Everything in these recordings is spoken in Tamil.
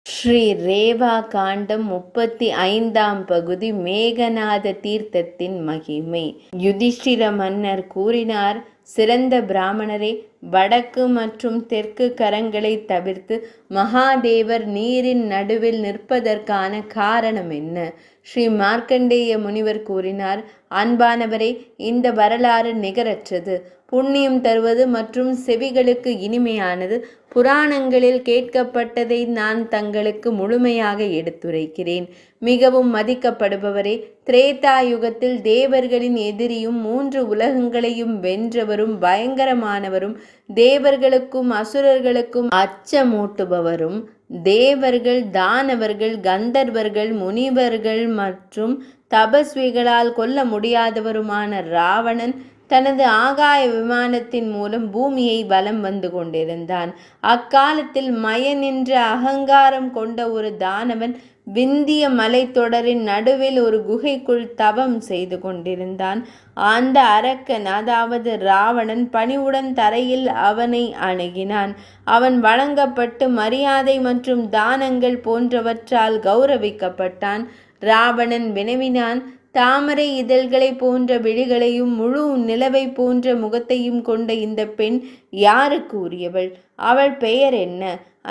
ஸ்ரீ ரேவா காண்டம் 35ஆம் பகுதி. மேகநாத தீர்த்தத்தின் மகிமை. யுதிஷ்டிர மன்னர் கூறினார், சிறந்த பிராமணரே, வடக்கு மற்றும் தெற்கு கரங்களை தவிர்த்து மகாதேவர் நீரின் நடுவில் நிற்பதற்கான காரணம் என்ன? ஸ்ரீ மார்க்கண்டேய முனிவர் கூறினார், அன்பானவரே, இந்த வரலாறு நிகரற்றது, புண்ணியம் தருவது மற்றும் செவிகளுக்கு இனிமையானது. புராணங்களில் கேட்கப்பட்டதை நான் தங்களுக்கு முழுமையாக எடுத்துரைக்கிறேன். மிகவும் மதிக்கப்படுபவரே, திரேதா யுகத்தில் தேவர்களின் எதிரியும் 3 உலகங்களையும் வென்றவரும் பயங்கரமானவரும் தேவர்களுக்கும் அசுரர்களுக்கும் அச்சமூட்டுபவரும் தேவர்கள், தானவர்கள், கந்தர்வர்கள், முனிவர்கள் மற்றும் தபஸ்விகளால் கொல்ல முடியாதவருமான ராவணன் தனது ஆகாய விமானத்தின் மூலம் பூமியை வலம் வந்து கொண்டிருந்தான். அக்காலத்தில் மயன் என்ற அகங்காரம் கொண்ட ஒரு தானவன் விந்திய மலைத்தொடரின் நடுவில் ஒரு குகைக்குள் தவம் செய்து கொண்டிருந்தான். அந்த அரக்கன், அதாவது ராவணன், பணிவுடன் தரையில் அவனை அணுகினான். அவன் வழங்கப்பட்டு மரியாதை மற்றும் தானங்கள் போன்றவற்றால் கௌரவிக்கப்பட்டான். ராவணன் வினவினான், தாமரை இதழ்களை போன்ற விழிகளையும் முழு நிலவை போன்ற முகத்தையும் கொண்ட இந்த பெண் யாருக்கு உரியவள்? அவள் பெயர் என்ன?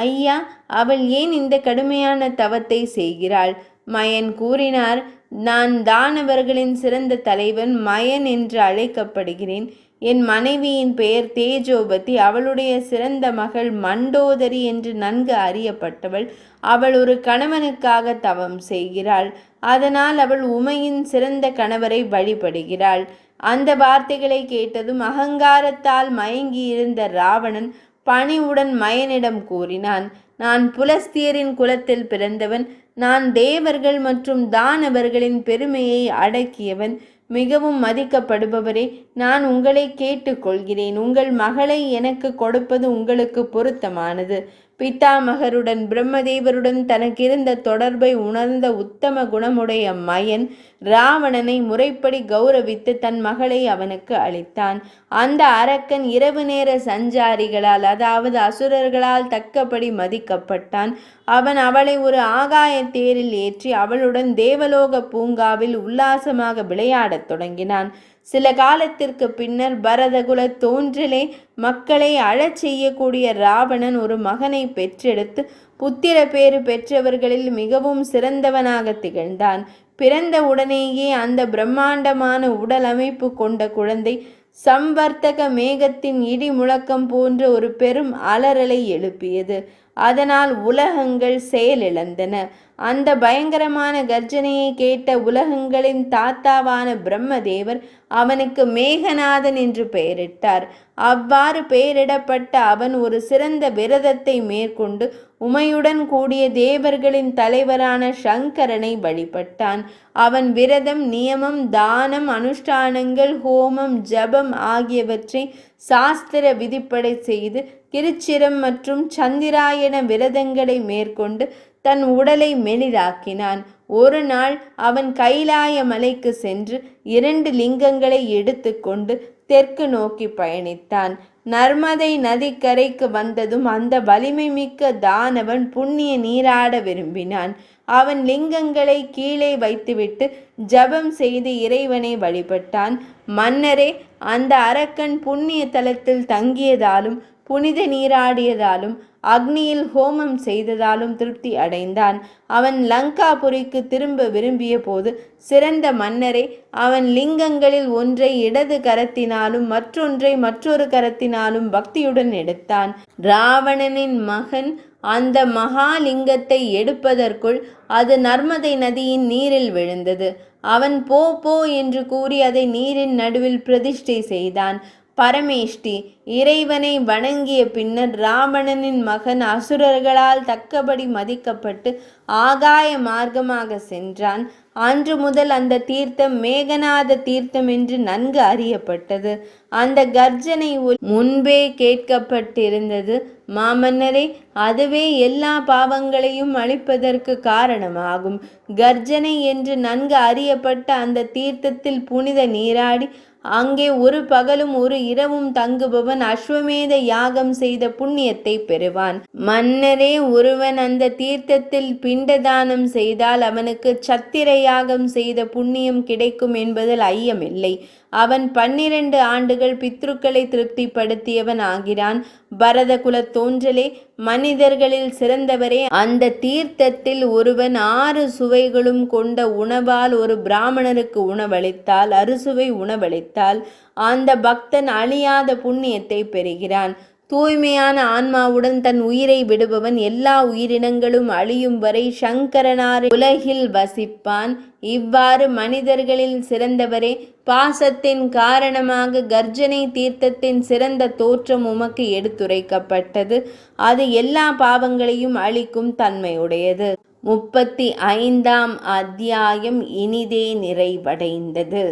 ஐயா, அவள் ஏன் இந்த கடுமையான தவத்தை செய்கிறாள்? மயன் கூறினார், நான் தானவர்களின் சிறந்த தலைவன் மயன் என்று அழைக்கப்படுகிறேன். என் மனைவியின் பெயர் தேஜோபதி. அவளுடைய சிறந்த மகள் மண்டோதரி என்று நன்கு அறியப்பட்டவள். அவள் ஒரு கணவனுக்காக தவம் செய்கிறாள். அதனால் அவள் உமையின் சிறந்த கணவரை வழிபடுகிறாள். அந்த வார்த்தைகளை கேட்டதும் அகங்காரத்தால் மயங்கியிருந்த ராவணன் பணிவுடன் மயனிடம் கூறினான், நான் புலஸ்தியரின் குலத்தில் பிறந்தவன். நான் தேவர்கள் மற்றும் தானவர்களின் பெருமையை அடக்கியவன். மிகவும் மதிக்கப்படுபவரே, நான் உங்களை கேட்டுக்கொள்கிறேன். உங்கள் மகளை எனக்கு கொடுப்பது உங்களுக்கு பொருத்தமானது. பித்தாமகருடன் பிரம்மதேவருடன் தனக்கிருந்த தொடர்பை உணர்ந்த உத்தம குணமுடைய மயன் ராவணனை முறைப்படி கௌரவித்து தன் மகளை அவனுக்கு அளித்தான். அந்த அரக்கன் இரவு நேர சஞ்சாரிகளால், அதாவது அசுரர்களால் தக்கபடி மதிக்கப்பட்டான். அவன் அவளை ஒரு ஆகாய தேரில் ஏற்றி அவளுடன் தேவலோக பூங்காவில் உல்லாசமாக விளையாடத் தொடங்கினான். சில காலத்திற்கு பின்னர் பரதகுல தோன்றலே மக்களை அழச் செய்யக்கூடிய ராவணன் ஒரு மகனை பெற்றெடுத்து புத்திர பேறு பெற்றவர்களில் மிகவும் சிறந்தவனாக திகழ்ந்தான். பிறந்த உடனேயே அந்த பிரம்மாண்டமான உடல் அமைப்பு கொண்ட குழந்தை சம்வர்த்தக மேகத்தின் இடி முழக்கம் போன்ற ஒரு பெரும் அலறலை எழுப்பியது. அதனால் உலகங்கள் செயலிழந்தன. அந்த பயங்கரமான கர்ஜனையை கேட்ட உலகங்களின் தாத்தாவான பிரம்மதேவர் அவனுக்கு மேகநாதன் என்று பெயரிட்டார். அவ்வாறு பெயரிடப்பட்ட அவன் ஒரு சிறந்த விரதத்தை மேற்கொண்டு உமையுடன் கூடிய தேவர்களின் தலைவரான சங்கரனை வழிபட்டான். அவன் விரதம், நியமம், தானம், அனுஷ்டானங்கள், ஹோமம், ஜபம் ஆகியவற்றை சாஸ்திர விதிப்படை செய்து கிருச்சிரம் மற்றும் சந்திராயன விரதங்களை மேற்கொண்டு தன் உடலை மெலிதாக்கினான். ஒரு நாள் அவன் கைலாய மலைக்கு சென்று 2 லிங்கங்களை எடுத்து கொண்டு தெற்கு நோக்கி பயணித்தான். நர்மதை நதிக்கரைக்கு வந்ததும் அந்த வலிமை மிக்க தானவன் புண்ணிய நீராட விரும்பினான். அவன் லிங்கங்களை கீழே வைத்துவிட்டு ஜபம் செய்து இறைவனை வழிபட்டான். மன்னரே, அந்த அரக்கன் புண்ணிய தலத்தில் தங்கியதாலும் புனித நீராடியதாலும் அக்னியில் ஹோமம் செய்ததாலும் திருப்தி அடைந்தான். அவன் லங்காபுரிக்கு திரும்ப விரும்பிய போது, சிறந்த மன்னரே, அவன் லிங்கங்களில் ஒன்றை இடது கரத்தினாலும் மற்றொன்றை மற்றொரு கரத்தினாலும் பக்தியுடன் எடுத்தான். ராவணனின் மகன் அந்த மகாலிங்கத்தை எடுப்பதற்குள் அது நர்மதை நதியின் நீரில் விழுந்தது. அவன் போ போ என்று கூறி அதை நீரின் நடுவில் பிரதிஷ்டை செய்தான். பரமேஷ்டி இறைவனை வணங்கிய பின்னர் ராவணனின் மகன் அசுரர்களால் தக்கபடி மதிக்கப்பட்டு ஆகாய மார்க்கமாக சென்றான். அன்று முதல் அந்த தீர்த்தம் மேகநாத தீர்த்தம் என்று நன்கு அறியப்பட்டது. அந்த கர்ஜனை முன்பே கேட்கப்பட்டிருந்தது. மாமன்னரே, அதுவே எல்லா பாவங்களையும் அழிப்பதற்கு காரணமாகும். கர்ஜனை என்று நன்கு அறியப்பட்ட அந்த தீர்த்தத்தில் புனித நீராடி அங்கே ஒரு பகலும் ஒரு இரவும் தங்குபவன் அஸ்வமேத யாகம் செய்த புண்ணியத்தை பெறுவான். மன்னரே, ஒருவன் அந்த தீர்த்தத்தில் பிண்டதானம் செய்தால் அவனுக்கு சத்திர யாகம் செய்த புண்ணியம் கிடைக்கும் என்பதில் ஐயமில்லை. அவன் 12 ஆண்டுகள் பித்ருக்களை திருப்திப்படுத்தியவன் ஆகிறான். பரத குலத் தோன்றலே, மனிதர்களில் சிறந்தவரே, அந்த தீர்த்தத்தில் ஒருவன் 6 சுவைகளும் கொண்ட உணவால் ஒரு பிராமணருக்கு உணவளித்தால், அறுசுவை உணவளித்தால் அந்த பக்தன் அழியாத புண்ணியத்தை பெறுகிறான். தூய்மையான ஆன்மாவுடன் தன் உயிரை விடுபவன் எல்லா உயிரினங்களும் அழியும் வரை சங்கரனார் உலகில் வசிப்பான். இவ்வாறு மனிதர்களில் சிறந்தவரே, பாசத்தின் காரணமாக கர்ஜனை தீர்த்தத்தின் சிறந்த தோற்றம் உமக்கு எடுத்துரைக்கப்பட்டது. அது எல்லா பாவங்களையும் அழிக்கும் தன்மையுடையது. 35ஆம் அத்தியாயம் இனிதே நிறைவடைந்தது.